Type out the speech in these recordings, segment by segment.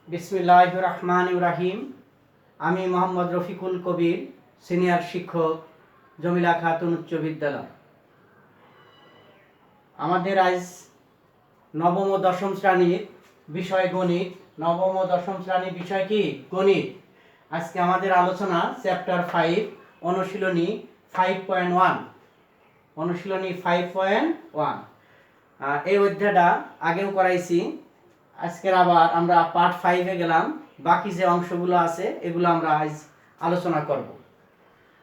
বিসমিল্লাহির রহমানির রহিম। আমি মোহাম্মদ রফিকুল কবির, সিনিয়র শিক্ষক, জমিলা খাতুন উচ্চ বিদ্যালয়। আমাদের আজ নবম ও দশম শ্রেণীর বিষয় গণিত। নবম ও দশম শ্রেণীর বিষয় কি? গণিত। আজকে আমাদের আলোচনা চ্যাপ্টার 5, অনুশীলনী 5.1। অনুশীলনী 5.1 এই অধ্যায়টা আগেও করাইছি। আজকের আবার আমরা পার্ট 5-এ গেলাম। বাকি যে অংশগুলো আছে এগুলো আমরা আজ আলোচনা করব।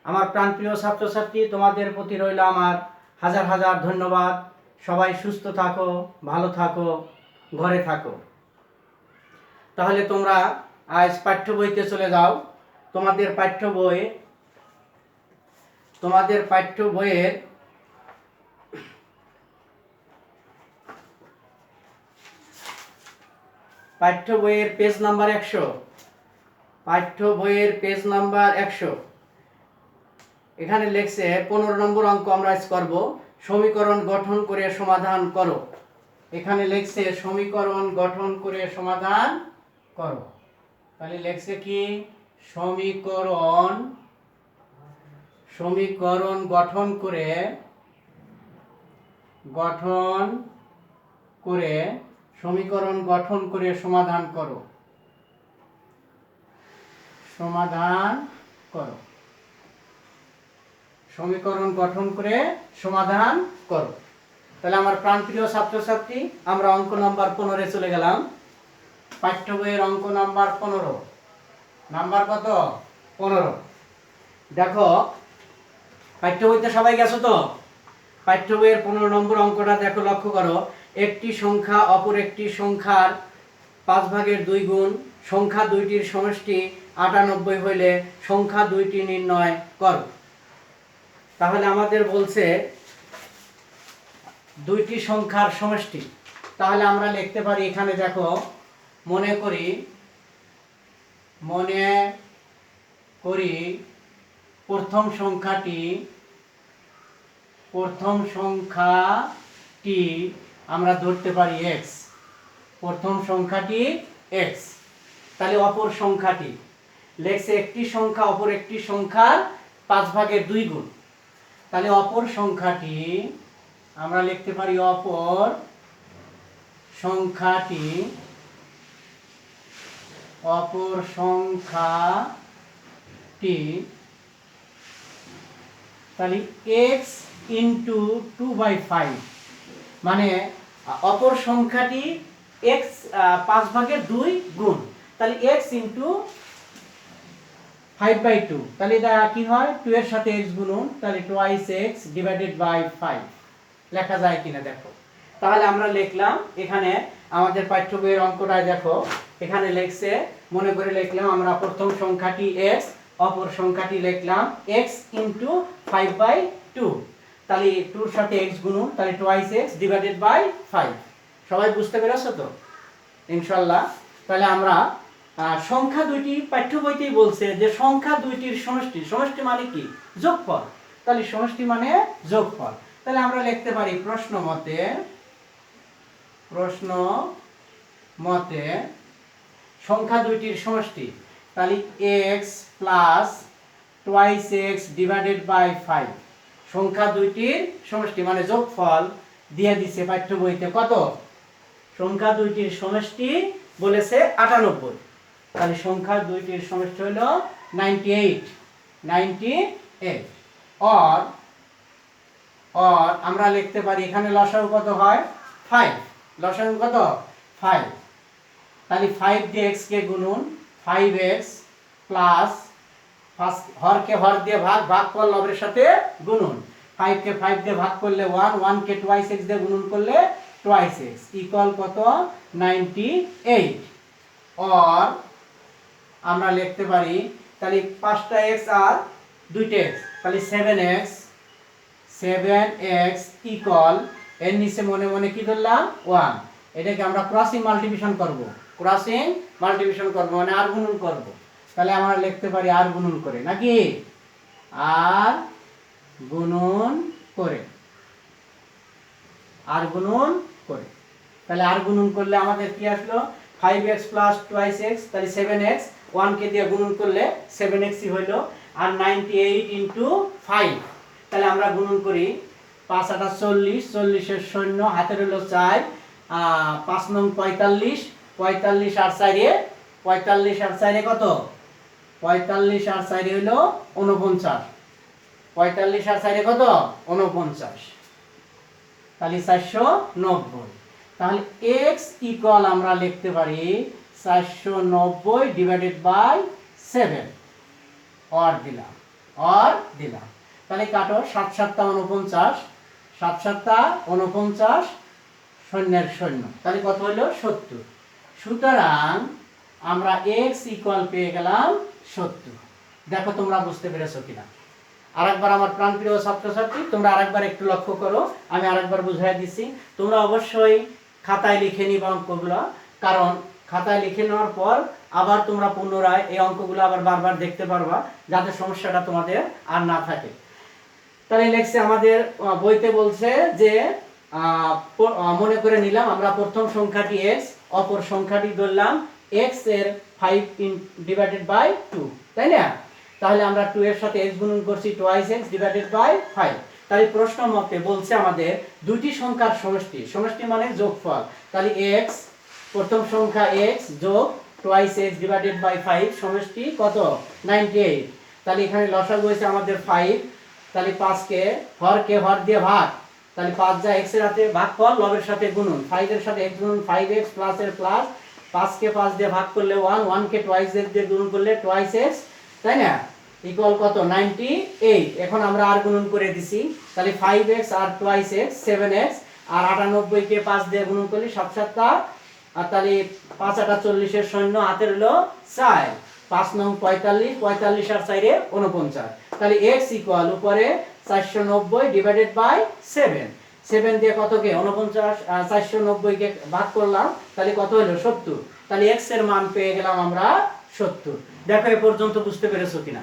আমার প্রাণপ্রিয় ছাত্রছাত্রী, তোমাদের প্রতি রইল আমার হাজার হাজার ধন্যবাদ। সবাই সুস্থ থাকো, ভালো থাকো, ঘরে থাকো। তাহলে তোমরা আজ পাঠ্য বইতে চলে যাও। তোমাদের পাঠ্য বইয়ের পাঠ্য বইয়ের পেজ নাম্বার 100। পাঠ্য বইয়ের পেজ নাম্বার 100 এখানে লেখছে 15 নম্বর অঙ্ক আমরা আজ করব। সমীকরণ গঠন করে সমাধান করো। এখানে লেখছে সমীকরণ গঠন করে সমাধান করো। তাহলে লেখছে কি? সমীকরণ গঠন করে সমীকরণ গঠন করে সমাধান করো। সমীকরণ গঠন করে সমাধান করো। তাহলে আমার প্রাণপ্রিয় ছাত্রছাত্রী, আমরা অঙ্ক নাম্বার 15 চলে গেলাম। পাঠ্য বইয়ের অঙ্ক নাম্বার 15। নাম্বার কত? 15। দেখো, পাঠ্য বইতে সবাই গেছো তো? পাঠ্য বইয়ের 15 নম্বর অঙ্কটা দেখো, লক্ষ্য করো। একটি সংখ্যা অপর একটি সংখ্যার 5/2 গুণ। সংখ্যা দুইটির সমষ্টি 98 হইলে সংখ্যা দুইটি নির্ণয় করো। তাহলে আমাদের বলছে দুইটি সংখ্যার সমষ্টি। তাহলে আমরা লিখতে পারি, এখানে দেখো, মনে করি প্রথম সংখ্যাটি আমরা ধরতে পারি x। প্রথম সংখ্যাটি x। তাহলে অপর সংখ্যাটি লেখছে একটি সংখ্যা অপর একটি সংখ্যার 5/2 গুণ। তাহলে অপর সংখ্যাটি আমরা লিখতে পারি, অপর সংখ্যাটি তাহলে x ইন্টু 2/5, মানে অপর সংখ্যাটি x 5/2 গুণ। তাহলে x ইন্টু 5/2, তাহলে এটা কি হয়? 2 এর সাথে x গুণন, তাহলে twice x ডিভাইডেড বাই 5 লেখা যায় কিনা দেখো। তাহলে আমরা লিখলাম, এখানে আমাদের পাঠ্য বইয়ের অঙ্কটায় দেখো, এখানে লেখছে, মনে করে লিখলাম আমরা প্রথম সংখ্যাটি x, অপর সংখ্যাটি লিখলাম x ইন্টু 5/2। তাহলে 2 এর সাথে x গুণন, তাহলে twice x ডিভাইডেড বাই 5। সবাই বুঝতে পেরেছো তো? ইনশাআল্লাহ। তাহলে আমরা সংখ্যা দুইটি পাঠ্য বইতেই বলছে যে সংখ্যা দুইটির সমষ্টি। সমষ্টি মানে কি? যোগফল। তাহলে সমষ্টি মানে যোগফল। তাহলে আমরা লিখতে পারি, প্রশ্ন মতে সংখ্যা দুইটির সমষ্টি। তাহলে x plus twice x divided by 5 সংখ্যা দুইটির সমষ্টি মানে যোগফল দিয়ে দিছে পাঠ্য বইতে। কত? সংখ্যা দুইটির সমষ্টি বলেছে 98। তাহলে সংখ্যা দুইটির সমষ্টি হলো 98। or আমরা লিখতে পারি, এখানে লসাগু কত হয়? 5। লসাগু কত? 5। তাহলে 5 দিয়ে x কে গুণন, 5x প্লাস হরকে হর দিয়ে ভাগ কর লবের সাথে গুণন। 5 কে 5 দিয়ে ভাগ করলে 1, 1 কে টুয়াইস x দিয়ে গুণন করলে টুয়াইস x ইকুয়াল কত? 98। or আমরা লিখতে পারি, তাহলে 5টা x আর 2টা x, তাহলে 7x ইকুয়াল, এর নিচে মনে মনে কি ধরলাম? 1। এটাকে আমরা ক্রসিং মাল্টিপ্লিকেশন করব। মানে আর গুণন করব। তাহলে আমরা লিখতে পারি আর গুণন করে, নাকি? আর গুণন করে। তাহলে আর গুণন করলে আমাদের কি আসলো? 5x প্লাস 2x তাহলে 7x 1 কে দিয়ে গুণন করলে 7x ই হইলো আর 98 ইনটু 5 তাহলে আমরা গুণন করি 5 8 40 40 এর শূন্য হাতের হলো 4 5 নং 45 45 আর 4 এ 45 আর 4 এ কত 45 আর 4 এ হলো 49 45 আর 4 এ কত 49 তাহলে 490 তাহলে x ইকুয়াল আমরা লিখতে পারি 490 ডিভাইডেড বাই 7 অর দিলাম তাহলে কাটো 7 7 49 7 7 49 শূন্যের শূন্য তাহলে কত হলো 70 সুতরাং আমরা x ইকুয়াল পেয়ে গেলাম 70 দেখো তোমরা বুঝতে পেরেছো কিনা আরেকবার আমার প্রাণপ্রিয় ছাত্রছাত্রী তোমরা আরেকবার একটু লক্ষ্য করো আমি আরেকবার বুঝাই দিচ্ছি তোমরা অবশ্যই খাতায় লিখে নিবা অঙ্কগুলো কারণ খাতায় লিখে নেওয়ার পর আবার তোমরা পুনরায় এই অঙ্কগুলো আবার বারবার দেখতে পারবা যাতে সমস্যাটা তোমাদের আর না থাকে তাহলে নেক্সট আমাদের বইতে বলছে যে মনে করে নিলাম আমরা প্রথম সংখ্যাটি x অপর সংখ্যাটি ধরলাম x এর 5 ডিভাইডেড বাই 2 তাই না তাহলে আমরা 2 এর সাথে x গুণন করছি twice x ডিভাইডেড বাই 5 তাহলে প্রশ্ন মতে বলছে আমাদের দুটি সংখ্যার সমষ্টি মানে যোগফল তাহলে x প্রথম সংখ্যা x যোগ twice x ডিভাইডেড বাই 5 সমষ্টি কত 98 তাহলে এখানে লসাগু হয়েছে আমাদের 5 তাহলে 5 কে হর দিয়ে ভাগ তাহলে 5 যা x এর সাথে ভাগফল লবের সাথে গুণন 5 এর সাথে x গুণন 5x প্লাস এর প্লাস 5 কে 5 দিয়ে ভাগ করলে 1 1 কে twice x দিয়ে গুণন করলে twice x তাই না ইকুয়াল কত 98 এখন আমরা আর গুণন করে দিছি তাহলে 5x আর twice x 7x আর 98 কে 5 দিয়ে গুণন করলে 7 7 আর তাহলে 5 8 40 এর শূন্য হাতের হলো 4 5 নং 45 45 আর 4 এ 49 তাহলে x ইকুয়াল উপরে 490 ডিভাইডেড বাই 7 7 দিয়ে কত কে 49 490 কে ভাগ করলাম তাহলে কত হলো 70 তাহলে x এর মান পেয়ে গেলাম আমরা 70 দেখো এই পর্যন্ত বুঝতে পেরেছো কিনা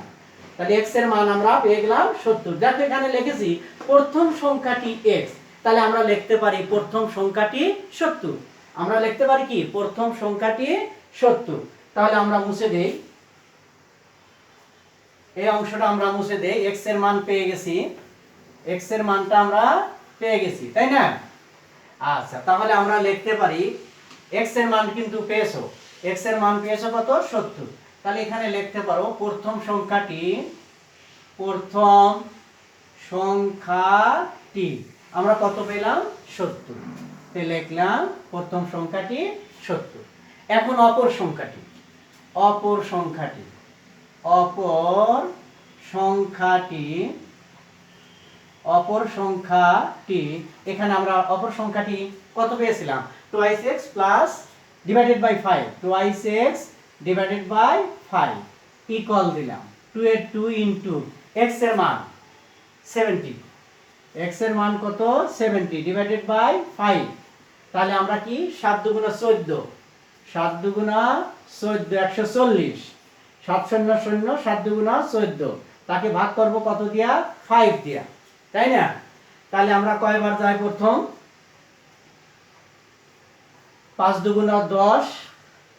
তাহলে x এর মান আমরা পেয়ে গেলাম 70 দেখো এখানে লিখেছি প্রথম সংখ্যাটি x তাহলে আমরা লিখতে পারি প্রথম সংখ্যাটি 70 আমরা লিখতে পারি কি প্রথম সংখ্যাটি 70 তাহলে আমরা মুছে দেই এই অংশটা আমরা মুছে দেই x এর মান পেয়ে গেছি x এর মানটা আমরা পেয়ে গেছি তাই না আচ্ছা তাহলে আমরা লিখতে পারি x এর মান কিন্তু পেয়েছো x এর মান পেয়েছো কত 70 তাহলে এখানে লিখতে পারো প্রথম সংখ্যাটি আমরা কত পেলাম 70 তে লিখলাম প্রথম সংখ্যাটি 70 এখন অপর সংখ্যাটি এখানে আমরা অপর সংখ্যাটি কত পেয়েছিলাম twice x plus divided by 5 twice x divided by 5 equal দিলাম 2 এর 2 ইনটু x এর মান 70 x এর মান কত 70 ডিভাইডেড বাই 5 তাহলে আমরা কি 7 দুগুণা 14 7 দুগুণা 14 140 7 শূন্য শূন্য 7 দুগুণা 14 তাকে ভাগ করব কত দিয়া 5 দিয়া তাই না তাহলে আমরা কয়বার যাই প্রথম 5 দুগুণা 10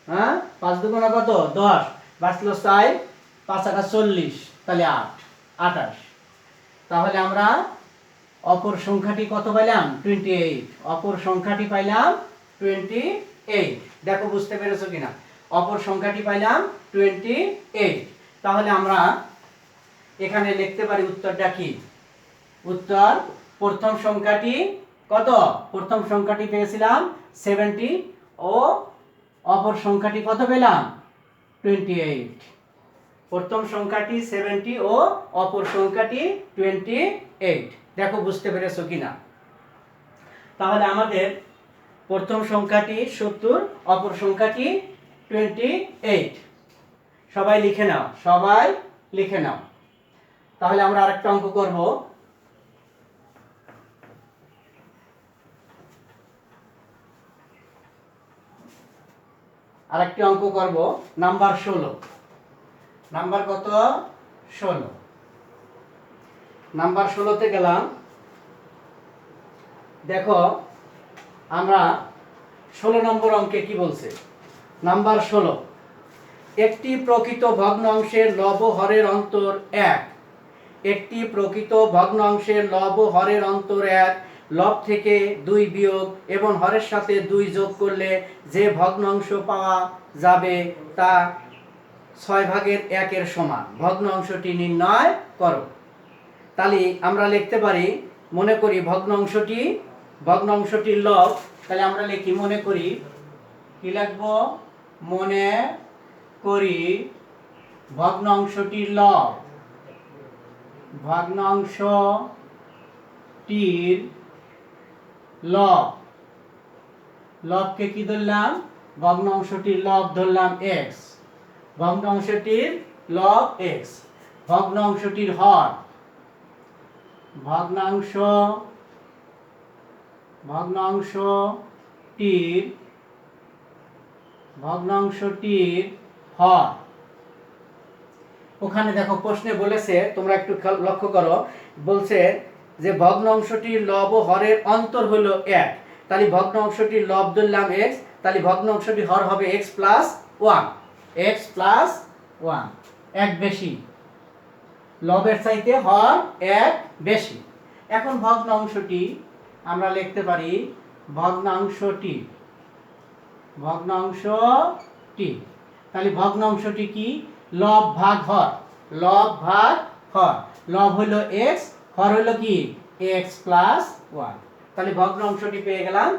হ্যাঁ 5 দুগুণা কত 10 বাঁচলো 4 5 8 40 তাহলে 8 28 তাহলে আমরা অপর সংখ্যাটি কত পাইলাম 28 অপর সংখ্যাটি পাইলাম 28 দেখো বুঝতে পেরেছো কিনা অপর সংখ্যাটি পাইলাম 28 তাহলে আমরা এখানে লিখতে পারি উত্তরটা কি উত্তর প্রথম সংখ্যাটি কত প্রথম সংখ্যাটি পেয়েছিলাম 70 ও অপর সংখ্যাটি কত পেলাম 28 প্রথম সংখ্যাটি 70 ও অপর সংখ্যাটি 28 দেখো বুঝতে পেরেছো কিনা তাহলে আমাদের প্রথম সংখ্যাটি 70 অপর সংখ্যাটি 28 সবাই লিখে নাও তাহলে আমরা আরেকটা অঙ্ক করব আরেকটি অঙ্ক করব নাম্বার 16 নাম্বার কত 16 নাম্বার 16 তে গেলাম দেখো আমরা 16 নম্বর অঙ্কে কি বলছে নাম্বার 16, একটি প্রকৃত ভগ্নাংশের লব হরের অন্তর 1। একটি প্রকৃত ভগ্নাংশের লব হরের অন্তর 1, লব থেকে 2 বিয়োগ এবং হরের সাথে 2 যোগ করলে যে ভগ্নাংশ পাওয়া যাবে তা 6/1 এর সমান। ভগ্নাংশটি নির্ণয় করো। তাহলে আমরা লিখতে পারি, মনে করি ভগ্নাংশটির লব। তাহলে আমরা লিখি, মনে করি, কি লিখবো? মনে করি ভগ্নাংশটির লব। ভগ্নাংশটির লব, লবকে কি ধরলাম? ভগ্নাংশটির লব ধরলাম x। ভগ্নাংশটির লব x। ভগ্নাংশটির হর, ভগ্নাংশটির হর। ওখানে দেখো প্রশ্নে বলেছে, তোমরা একটু লক্ষ্য করো, বলছে যে ভগ্নাংশটির লব ও হরের অন্তর হলো 1। তাহলে ভগ্নাংশটির লব ধরলাম x, তাহলে ভগ্নাংশটির হর হবে x প্লাস 1। x প্লাস 1, 1 বেশি, লবের চাইতে হর 1 বেশি। এখন ভগ্নাংশটি আমরা লিখতে পারি, ভগ্নাংশটি। তাহলে ভগ্নাংশটি কি? লব ভাগ হর। লব ভাগ হর। লব হলো x, হর হলো কি? x plus 1। তাহলে ভগ্নাংশটি পেয়ে গেলাম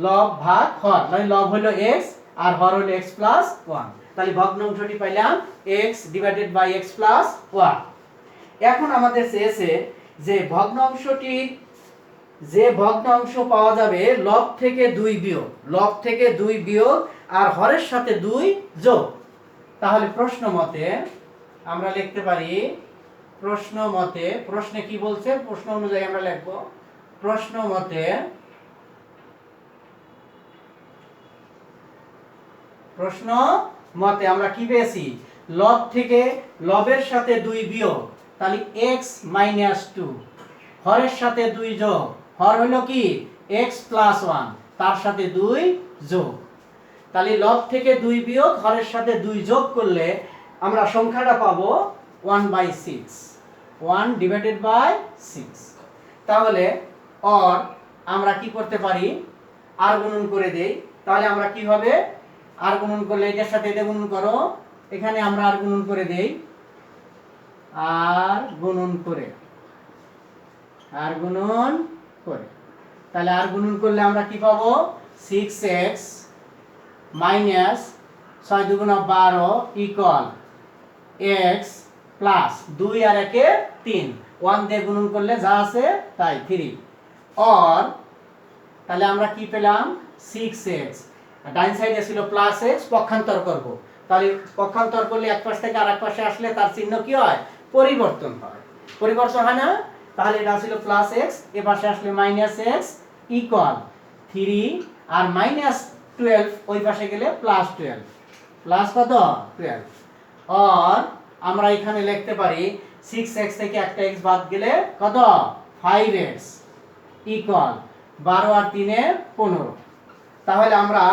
লব ভাগ হর। মানে লব হলো x আর হর হলো x প্লাস 1। তাহলে ভগ্নাংশটি পাইলাম x divided by x plus 1। এখন আমাদের চেয়েছে যে যে ভগ্নাংশ পাওয়া যাবে লব থেকে 2 বিয়োগ, লব থেকে 2 বিয়োগ আর হরের সাথে 2 যোগ। তাহলে প্রশ্ন মতে আমরা লিখতে পারি, প্রশ্নে কি বলছে প্রশ্ন অনুযায়ী আমরা লিখব। প্রশ্ন মতে আমরা কি পেয়েছি? লব থেকে লবের সাথে 2 বিয়োগ, তাহলে x মাইনাস 2, হরের সাথে 2 যোগ, হর হলো কি? x প্লাস 1, তার সাথে 2 যোগ। তাহলে লব থেকে 2 বিয়োগ হরের সাথে 2 যোগ করলে আমরা সংখ্যাটা পাবো 1/6, 1 ডিভাইডেড বাই 6। তাহলে অর আমরা কি করতে পারি? আর গুণন করে দেই। তাহলে আমরা কি হবে? আর গুণন করলে এটার সাথে এটা গুণন করো, এখানে আমরা আর গুণন করে দেই। আর গুণন করে তাহলে আর গুণন করলে আমরা কি পাবো? 6x মাইনাস 6 দুগুণ 12 ইকুয়াল x প্লাস 2 আর 1 এ 3, 1 দিয়ে গুণন করলে যা আছে তাই 3। অর তাহলে আমরা কি পেলাম? 6x, ডান সাইডে ছিল প্লাস x, পক্ষান্তর করব। তাহলে পক্ষান্তর করলে এক পাশ থেকে আরেক পাশে আসলে তার চিহ্ন কি হয়? পরিবর্তন হয়। পরিবর্তন হয় না? তাহলে এটা ছিল প্লাস x, এ পাশে আসলে মাইনাস x ইকুয়াল 3 আর মাইনাস 12 ওই পাশে গেলে প্লাস 12, প্লাস কত? 12। আর আমরা এখানে লিখতে পারি 6x থেকে একটা x বাদ গেলে কত? 5x ইকুয়াল 12 আর 3 এ 15। তাহলে আমরা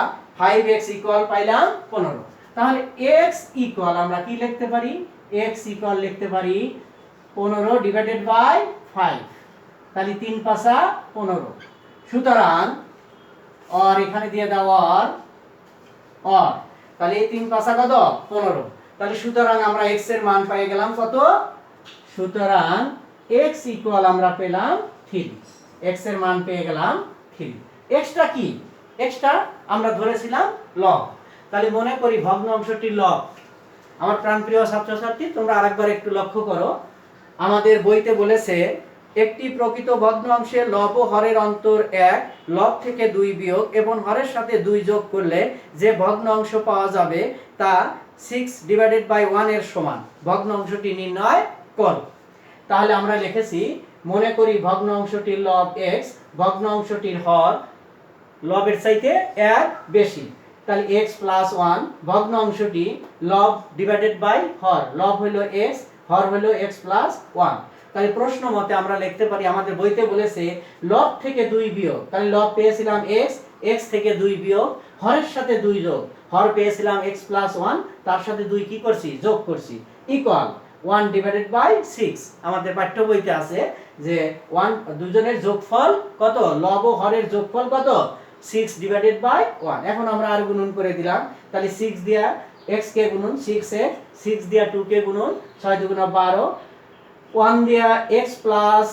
5x ইকুয়াল পাইলাম 15। তাহলে x ইকুয়াল আমরা কি লিখতে পারি? x ইকুয়াল লিখতে পারি 15 ডিভাইডেড বাই 5। তাহলে 3 পাঁচা 15। সুতরাং আর এখানে দিয়ে দাও আর তাহলে এই 3 পাঁচা কত? 15। তাহলে সুতরাং আমরা x এর মান পেয়ে গেলাম কত? সুতরাং x ইকুয়াল আমরা পেলাম 3। x এর মান পেয়ে গেলাম 3। xটা কি? xটা আমরা ধরেছিলাম লব। তাহলে মনে করি ভগ্নাংশটির লব। আমার প্রাণপ্রিয় ছাত্রছাত্রী, তোমরা আরেকবার একটু লক্ষ্য করো। আমাদের বইতে বলেছে একটি প্রকৃত ভগ্নাংশের লব ও হরের অন্তর 1, লব থেকে 2 বিয়োগ এবং হরের সাথে 2 যোগ করলে যে ভগ্নাংশ পাওয়া যাবে তা 6 ডিভাইডেড বাই 1 এর সমান। ভগ্নাংশটি নির্ণয় করো। তাহলে আমরা লিখেছি, মনে করি ভগ্নাংশটির লব x, ভগ্নাংশটির হর লবের চাইতে 1 বেশি। তাহলে x প্লাস 1, ভগ্নাংশটি লব ডিভাইডেড বাই হর। লব হলো x, হর হলো x প্লাস 1। তাহলে প্রশ্ন মতে আমরা লিখতে পারি, আমাদের বইতে বলেছে লব থেকে 2 বিয়োগ, তাহলে লব পেয়েছিলাম x, x থেকে 2 বিয়োগ হরের সাথে 2 যোগ, হর পেয়েছিলাম x প্লাস 1, তার সাথে 2 কি করছি, যোগ করছি, ইকুয়াল 1 ডিভাইডেড বাই 6। আমাদের পাঠ্য বইতে আছে যে 1 দুজনের যোগফল কত, লব ও হরের যোগফল কত, 6 ডিভাইডেড বাই 1। এখন আমরা আর গুণন করে দিলাম, তাহলে 6 দিয়া x কে গুণন 6x, 6 দিয়া 2 কে গুণন 6 2 12, 1 দিয়া x প্লাস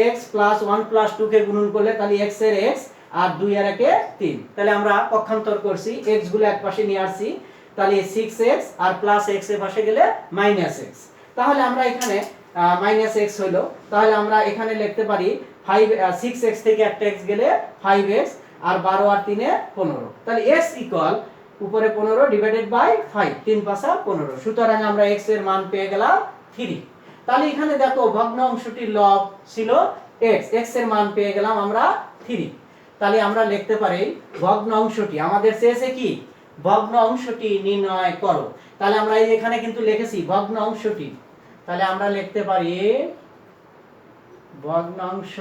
1 প্লাস 2 কে গুণন করলে তাহলে x এর x আর 2 এর 1 এ 3। তাহলে আমরা পক্ষান্তর করছি, x গুলো এক পাশে নিয়ে আসছি, তাহলে 6x আর প্লাস x এর পাশে গেলে -x। তাহলে আমরা এখানে -x হলো, তাহলে আমরা এখানে লিখতে পারি 6x থেকে একটা x গেলে 5x আর 12 আর 3 এ 15। তাহলে x ইকুয়াল উপরে 15 ডিভাইডেড বাই 5, 3 5 15। সুতরাং আমরা x এর মান পেয়ে গেলাম 3। তাহলে এখানে দেখো ভগ্ন অংশটির লব ছিল x, x এর মান পেয়ে গেলাম আমরা 3। তাহলে আমরা লিখতে পারি ভগ্ন অংশটি, আমাদের চেয়েছে কি, ভগ্ন অংশটি নির্ণয় করো। তাহলে আমরা এই এখানে কিন্তু লিখেছি ভগ্ন অংশটি, তাহলে আমরা লিখতে পারি ভগ্নাংশটি।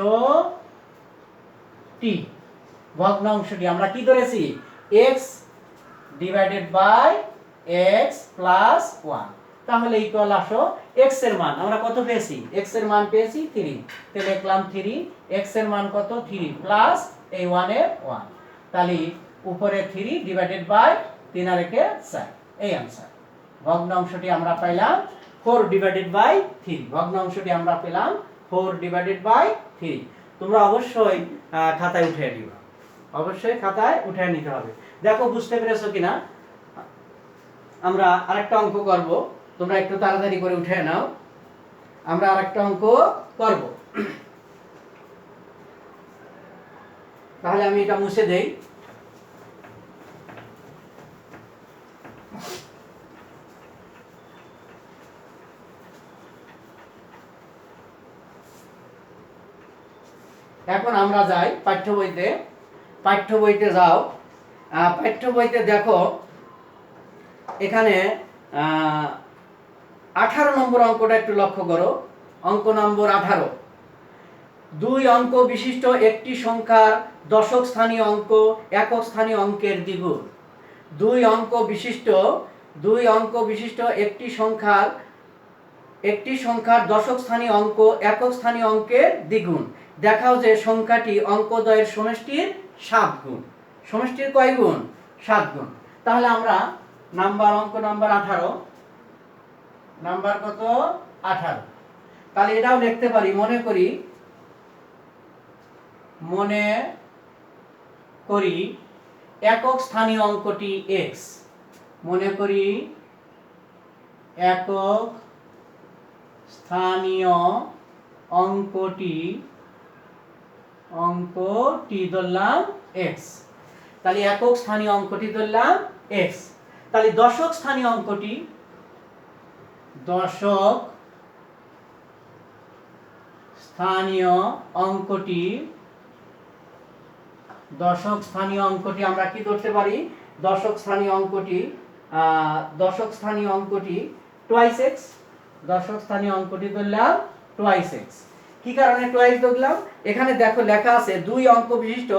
ভগ্নাংশটি আমরা কি ধরেছি, x divided by x plus 1। তাহলে ইকুয়াল আসো x এর মান আমরা কত পেয়েছি, x এর মান পেয়েছি 3, তাহলে লিখলাম 3, x এর মান কত 3 প্লাস এই 1 এর 1, তাহলে উপরে 3 ডিভাইডেড বাই 3 আর 1 এ 4, এই आंसर। ভগ্নাংশটি আমরা পাইলাম 4 ডিভাইডেড বাই 3, ভগ্নাংশটি আমরা পেলাম 4 ডিভাইডেড বাই 3। তোমরা অবশ্যই খাতায় উঠিয়ে নিবা, অবশ্যই খাতায় উঠিয়ে নিতে হবে। দেখো বুঝতে পেরেছো কিনা। আমরা আরেকটা অঙ্ক করব, তোমরা একটু তাড়াতাড়ি করে উঠিয়ে নাও। আমরা আরেকটা অঙ্ক করব, তাহলে আমি এটা মুছে দেই। এখন আমরা যাই পাঠ্য বইতে। পাঠ্য বইতে যাও, পাঠ্য বইতে দেখো এখানে 18 নম্বর অঙ্কটা একটু লক্ষ্য করো। অঙ্ক নম্বর 18, 2 অঙ্ক বিশিষ্ট একটি সংখ্যার দশক স্থানীয় অঙ্ক একক স্থানীয় অঙ্কের দ্বিগুণ। 2 অঙ্ক বিশিষ্ট একটি সংখ্যার দশক স্থানীয় অঙ্ক একক স্থানীয় অঙ্কের দ্বিগুণ। দেখাও যে সংখ্যাটি অঙ্কদ্বয়ের সমষ্টির 7 গুণ। সমষ্টির কয় গুণ, 7 গুণ। তাহলে আমরা অঙ্ক নাম্বার 18, নাম্বার কত 18, তাহলে এটাও লিখতে পারি। মনে করি একক স্থানীয় অঙ্কটি x। মনে করি একক স্থানীয় অঙ্কটি ধরলাম x। তাহলে একক স্থানীয় অঙ্কটি ধরলাম x। তাহলে দশক স্থানীয় অঙ্কটি, আমরা কি ধরতে পারি, দশক স্থানীয় অঙ্কটি 2x। দশক স্থানীয় অঙ্কটি ধরলাম 2x। কি কারণে 2x ধরলাম, এখানে দেখো লেখা আছে 2 অঙ্ক বিশিষ্ট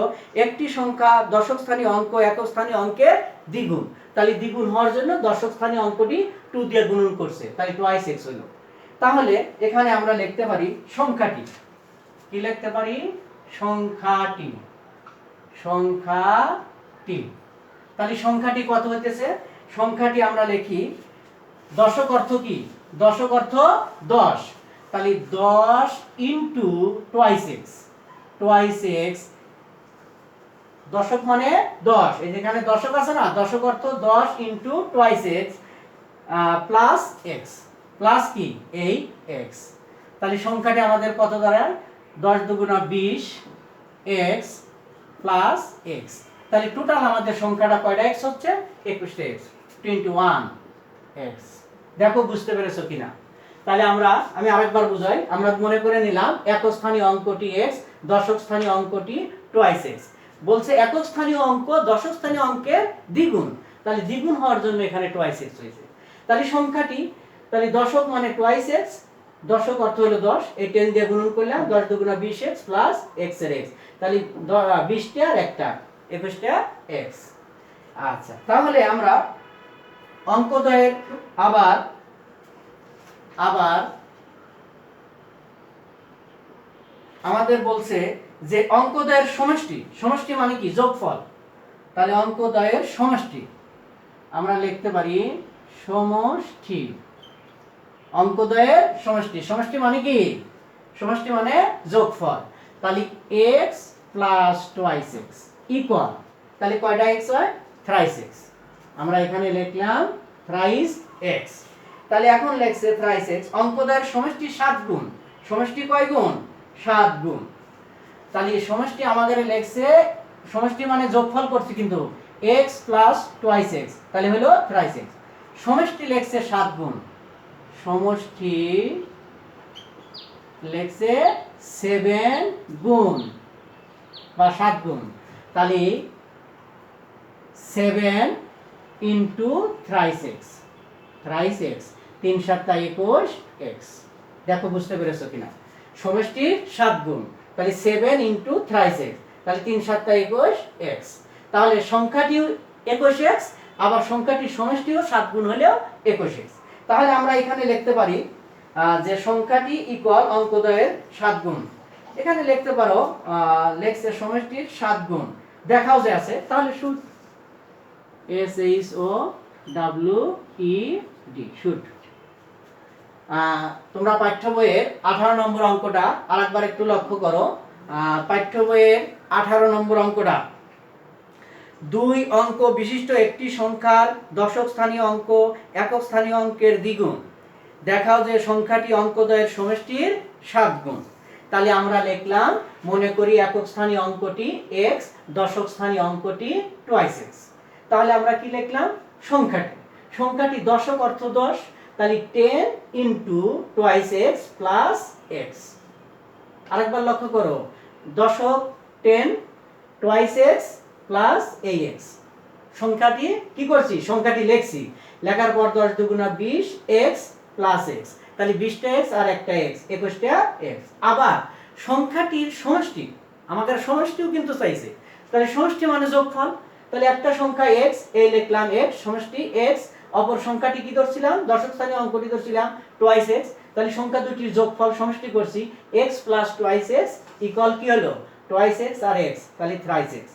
একটি সংখ্যা দশক স্থানীয় অঙ্ক একক স্থানীয় অঙ্কের দ্বিগুণ। তাহলে দ্বিগুণ হওয়ার জন্য দশক স্থানীয় অঙ্কটি 2 দিয়ে গুণন করছে, তাই 2x হলো। তাহলে এখানে আমরা লিখতে পারি সংখ্যাটি, কি লিখতে পারি, সংখ্যাটি। তাহলে সংখ্যাটি কত হইতেছে, সংখ্যাটি আমরা লিখি দশক অর্থ কি, দশক অর্থ 10, তাহলে 10 ইনটু 2x। দশক মানে 10, এই যেখানে দশক আছে না, দশক অর্থ 10 into 2x plus x, plus কি এই x। তাহলে সংখ্যাটি আমাদের কত দাঁড়ায়, 10 দুগুণা 20 x প্লাস x। তাহলে টোটাল আমাদের সংখ্যাটা কয়টা x হচ্ছে, 21x, 21x। দেখো বুঝতে পেরেছো কিনা। তাহলে আমি আরেকবার বুঝাই। আমরা মনে করে নিলাম একক স্থানীয় অঙ্কটি x, দশক স্থানীয় অঙ্কটি 2x। বলছে একক স্থানীয় অঙ্ক দশক স্থানীয় অঙ্কের দ্বিগুণ, তাহলে দ্বিগুণ হওয়ার জন্য এখানে 2x হয়েছে। তাহলে সংখ্যাটি, তাহলে দশক মানে 2x, দশক অর্থ হলো 10, এই 10 দিয়ে গুণন করলাম, 10 দুগুণা 20x প্লাস x এর x, তাহলে 20টা আর একটা 21টা x। আচ্ছা, তাহলে আমরা অঙ্কদ্বয়ের আবার আমাদের বলছে যে অঙ্কদ্বয়ের সমষ্টি, সমষ্টি মানে কি যোগফল। তাহলে অঙ্কদ্বয়ের সমষ্টি আমরা লিখতে পারি সমষ্টি। অঙ্কদ্বয়ের সমষ্টি, সমষ্টি মানে কি? সমষ্টি মানে যোগফল। তাহলে x plus twice x equal, তাহলে কয়টা x হয়? Thrice x। আমরা এখানে লিখলাম থ্রাইস x। তাহলে এখন লিখছে থ্রাইস x। অঙ্কদ্বয়ের সমষ্টি 7 গুণ। সমষ্টি কয় গুণ? 7 গুণ। তাহলে এই সমষ্টি আমাদের লিখছে, সমষ্টি মানে যোগফল করছি কিন্তু x প্লাস টুয়াইস x, তাহলে হলো থ্রাইস x। সমষ্টি লিখছে 7 গুণ, সমষ্টি লিখছে 7 গুণ বা 7 গুণ। তাহলে 7 into thrice x, thrice x 3 7 21 x। দেখো বুঝতে পেরেছো কিনা? সমষ্টি 7 গুণ, তাহলে 7 ইন্টু থ্রাইস x, তাহলে 3 7 21 x। তাহলে সংখ্যাটিও 21 x, আবার সংখ্যাটির সমষ্টিও 7 গুণ হলেও 21 x। তাহলে আমরা এখানে লিখতে পারি যে সংখ্যাটি ইকুয়াল অঙ্কদ্বয়ের 7 গুণ। এখানে লিখতে পারো লেখছে সমষ্টির 7 গুণ, দেখাও যে আছে। তাহলে শুড, SHOWED শুড। তোমরা পাঠ্য বইয়ের 18 নম্বর অঙ্কটা আরেকবার একটু লক্ষ্য করো। পাঠ্য বইয়ের 18 নম্বর অঙ্কটা, 2 অঙ্ক বিশিষ্ট একটি সংখ্যার দশক স্থানীয় অঙ্ক একক স্থানীয় অঙ্কের দ্বিগুণ, দেখাও যে সংখ্যাটি অঙ্কদ্বয়ের সমষ্টির 7 গুণ। তাহলে আমরা লিখলাম, মনে করি একক স্থানীয় অঙ্কটি x, দশক স্থানীয় অঙ্কটি টুয়াইস x। তাহলে আমরা কি লিখলাম? সংখ্যাটি, সংখ্যাটি দশক অর্থ 10, তাহলে 10 into twice x plus x। আরেকবার লক্ষ্য করো, দশক 10 টুয়াইস x প্লাস এই x। সংখ্যাটি কি করছি? সংখ্যাটি লিখছি, লেখার পর 10 দুগুণা 20 x প্লাস x, তাহলে 20টা x আর একটা x, 21টা x। আবার সংখ্যাটির সমষ্টি, আমাদের সমষ্টিও কিন্তু চাইছে, তাহলে সমষ্টি মানে যোগফল। তাহলে একটা সংখ্যা x, এই লিখলাম x সমষ্টি x, অপর সংখ্যাটি কি ধরছিলাম? দশক স্থানীয় অঙ্কটি ধরছিলাম টুয়াইস x। তাহলে সংখ্যা দুটির যোগফল সমষ্টি করছি, x plus twice x equal কি হলো? টুয়াইস x আর x, তাহলে থ্রাইস x।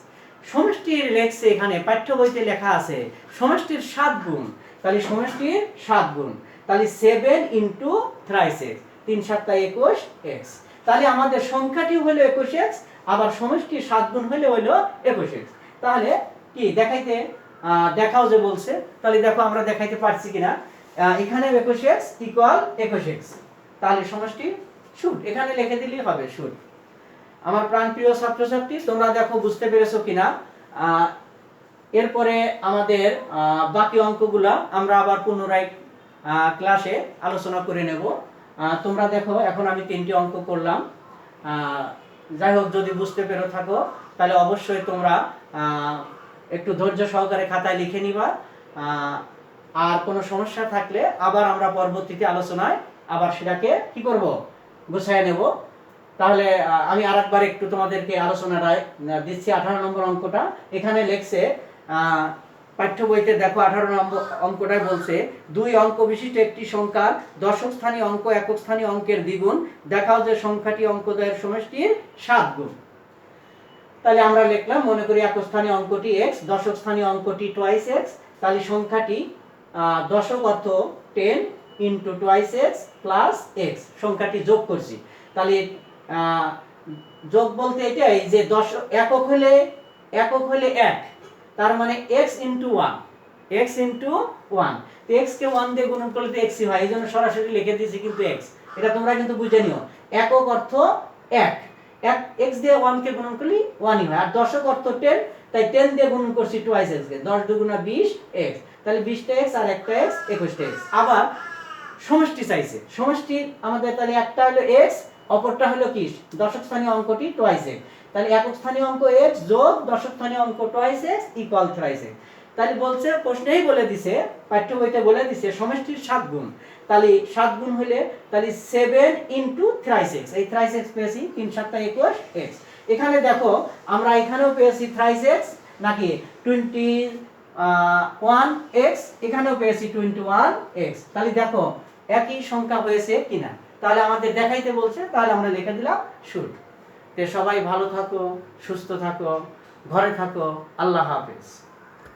সমষ্টির লেখছে এখানে পাঠ্য বইতে লেখা আছে সমষ্টির 7 গুণ, তাহলে সমষ্টির 7 গুণ, তাহলে 7 ইন্টু থ্রাইস x, 3 7 21 x। তাহলে আমাদের সংখ্যাটি হলো 21 x, আবার সমষ্টি 7 গুণ হলে হলো 21 x। তাহলে কি দেখাইতে, দেখাও যে বলছে, তাহলে দেখো আমরা দেখাইতে পারছি কিনা। এখানে 21 x ইকুয়াল 21 x, তাহলে সমষ্টি শুড, এখানে লিখে দিলেই হবে শুড। আমার প্রাণপ্রিয় ছাত্রছাত্রী, তোমরা দেখো বুঝতে পেরেছো কিনা। এরপরে আমাদের বাকি অঙ্কগুলা আমরা আবার পুনরায় ক্লাসে আলোচনা করে নেব। তোমরা দেখো এখন আমি 3টি অঙ্ক করলাম। যাই হোক, যদি বুঝতে পেরে থাকো তাহলে অবশ্যই তোমরা একটু ধৈর্য সহকারে খাতায় লিখে নিবা। আর কোনো সমস্যা থাকলে আবার আমরা পরবর্তীতে আলোচনায় আবার সেটাকে কি করব? গুছিয়ে নেব। তাহলে আমি আরেকবার একটু তোমাদেরকে আলোচনাটায় দিচ্ছি 18 নম্বর অঙ্কটা। এখানে লেখছে পাঠ্য বইতে দেখো 18 নম্বর অঙ্কটায় বলছে 2 অঙ্ক বিশিষ্ট একটি সংখ্যার দশক স্থানীয় অঙ্ক একক স্থানীয় অঙ্কের দ্বিগুণ, দেখাও যে সংখ্যাটি অঙ্কদ্বয়ের সমষ্টির 7 গুণ। তাহলে আমরা লিখলাম, মনে করি একক স্থানীয় অঙ্কটি x, দশক স্থানীয় অঙ্কটি টুয়াইস x। তাহলে সংখ্যাটি দশক অর্থ 10 into twice x plus x, সংখ্যাটি যোগ করছি। তাহলে যোগ বলতে এটাই যে একক হলে 1, তার মানে x ইন্টু 1, x ইন্টু 1। তো x কে 1 দিয়ে গুণন করলে তো x ই হয়, এই জন্য সরাসরি লিখে দিয়েছি কিন্তু x। এটা তোমরা কিন্তু বুঝে নিও, একক অর্থ 1, x দিয়ে 1 কে গুণন করলে 1 ই হয়। আর দশক অর্থ 10, তাই 10 দিয়ে গুণন করছি টুয়াইস x কে, 10 দুগুণা 20 x, তাহলে 20টা x আর একটা x, 21টা x। আবার সমষ্টি চাইছে, সমষ্টি আমাদের তাহলে একটা হলো x, অপরটা হলো কি? দশক স্থানীয় অঙ্কটি টুয়াইস x। তাহলে একক স্থানীয় অঙ্ক x যোগ দশক স্থানীয় অঙ্ক twice x equal thrice x। তাহলে বলছে, প্রশ্নেই বলে দিছে, পাঠ্য বইতে বলে দিছে সমষ্টির 7 গুণ। তাহলে 7 গুণ হলে তাহলে 7 ইন্টু থ্রাইস x, এই থ্রাইস x পেয়েছি 3 7 21 x। এখানে দেখো আমরা এখানেও পেয়েছি থ্রাইস x নাকি 20 1x, এখানেও পেয়েছি 21x। তাহলে দেখো একই সংখ্যা হয়েছে কিনা। তাহলে আমাদের দেখাইতে বলছে, তাহলে আমরা লিখে দিলাম শুড। তো সবাই ভালো থাকো, সুস্থ থাকো, ঘরে থাকো। আল্লাহ হাফেজ।